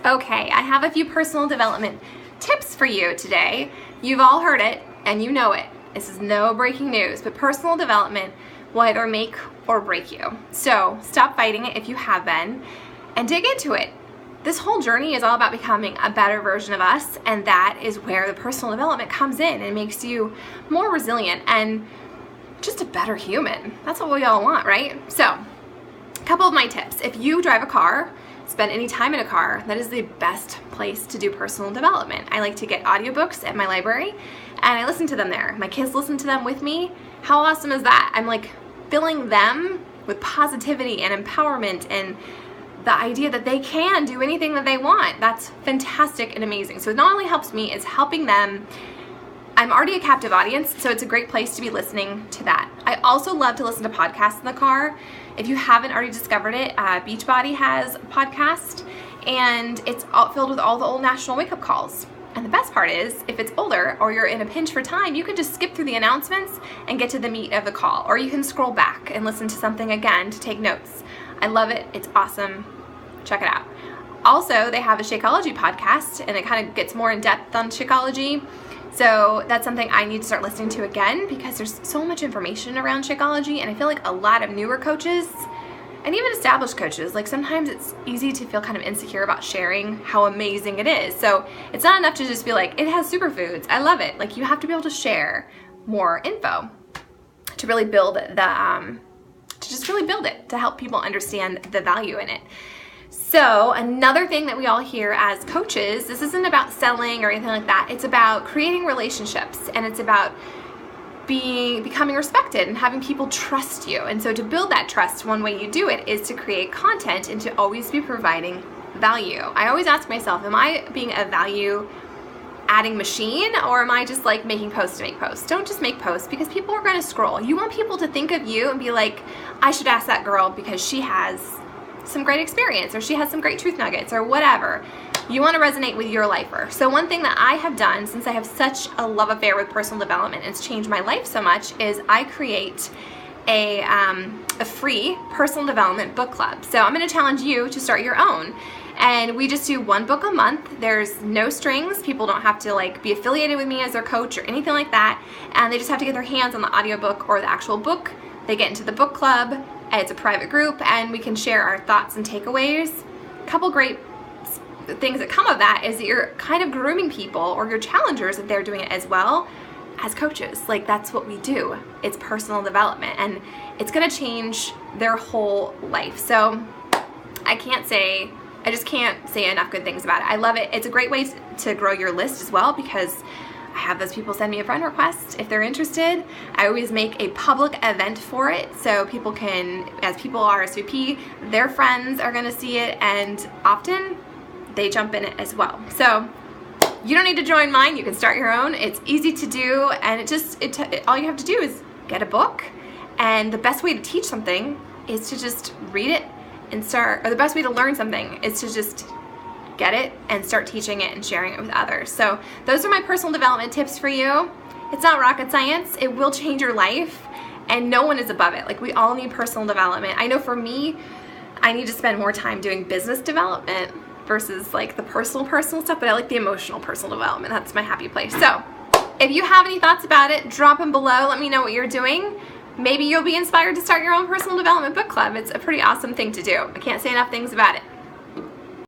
Okay, I have a few personal development tips for you today. You've all heard it and you know it. This is no breaking news, but personal development will either make or break you. So stop fighting it if you have been and dig into it. This whole journey is all about becoming a better version of us, and that is where the personal development comes in and makes you more resilient and just a better human. That's what we all want, right? So, a couple of my tips. If you drive a car, spend any time in a car, that is the best place to do personal development. I like to get audiobooks at my library and I listen to them there. My kids listen to them with me. How awesome is that? I'm like filling them with positivity and empowerment and the idea that they can do anything that they want. That's fantastic and amazing. So it not only helps me, it's helping them. I'm already a captive audience, so it's a great place to be listening to that. I also love to listen to podcasts in the car. If you haven't already discovered it, Beachbody has a podcast, and it's all filled with all the old national wake-up calls. And the best part is, if it's older or you're in a pinch for time, you can just skip through the announcements and get to the meat of the call. Or you can scroll back and listen to something again to take notes. I love it. It's awesome. Check it out. Also, they have a Shakeology podcast, and it kind of gets more in depth on Shakeology. So that's something I need to start listening to again because there's so much information around Shakeology, and I feel like a lot of newer coaches and even established coaches, like sometimes it's easy to feel kind of insecure about sharing how amazing it is. So it's not enough to just be like, it has superfoods, I love it. Like, you have to be able to share more info to really build the, to just really build it, to help people understand the value in it. So another thing that we all hear as coaches, this isn't about selling or anything like that. It's about creating relationships, and it's about becoming respected and having people trust you. And so to build that trust, one way you do it is to create content and to always be providing value. I always ask myself, am I being a value adding machine, or am I just like making posts to make posts? Don't just make posts, because people are going to scroll. You want people to think of you and be like, I should ask that girl because she has some great experience, or she has some great truth nuggets, or whatever. You want to resonate with your lifer. So one thing that I have done, since I have such a love affair with personal development, and it's changed my life so much, is I create a free personal development book club. So I'm going to challenge you to start your own. And we just do one book a month. There's no strings. People don't have to like be affiliated with me as their coach or anything like that. And they just have to get their hands on the audiobook or the actual book. They get into the book club. It's a private group, and we can share our thoughts and takeaways. A couple great things that come of that is that you're kind of grooming people, or your challengers, if they're doing it as well, as coaches. Like, that's what we do. It's personal development, and it's going to change their whole life. So I just can't say enough good things about it. I love it. It's a great way to grow your list as well, because I have those people send me a friend request if they're interested. I always make a public event for it, so people can, as people RSVP, their friends are going to see it, and often they jump in it as well. So you don't need to join mine. You can start your own. It's easy to do, and all you have to do is get a book. And the best way to teach something is to just read it and start, or the best way to learn something is to just get it and start teaching it and sharing it with others. So those are my personal development tips for you. It's not rocket science. It will change your life, and no one is above it. Like, we all need personal development. I know for me, I need to spend more time doing business development versus like the personal stuff, but I like the emotional personal development. That's my happy place. So if you have any thoughts about it, drop them below. Let me know what you're doing. Maybe you'll be inspired to start your own personal development book club. It's a pretty awesome thing to do. I can't say enough things about it.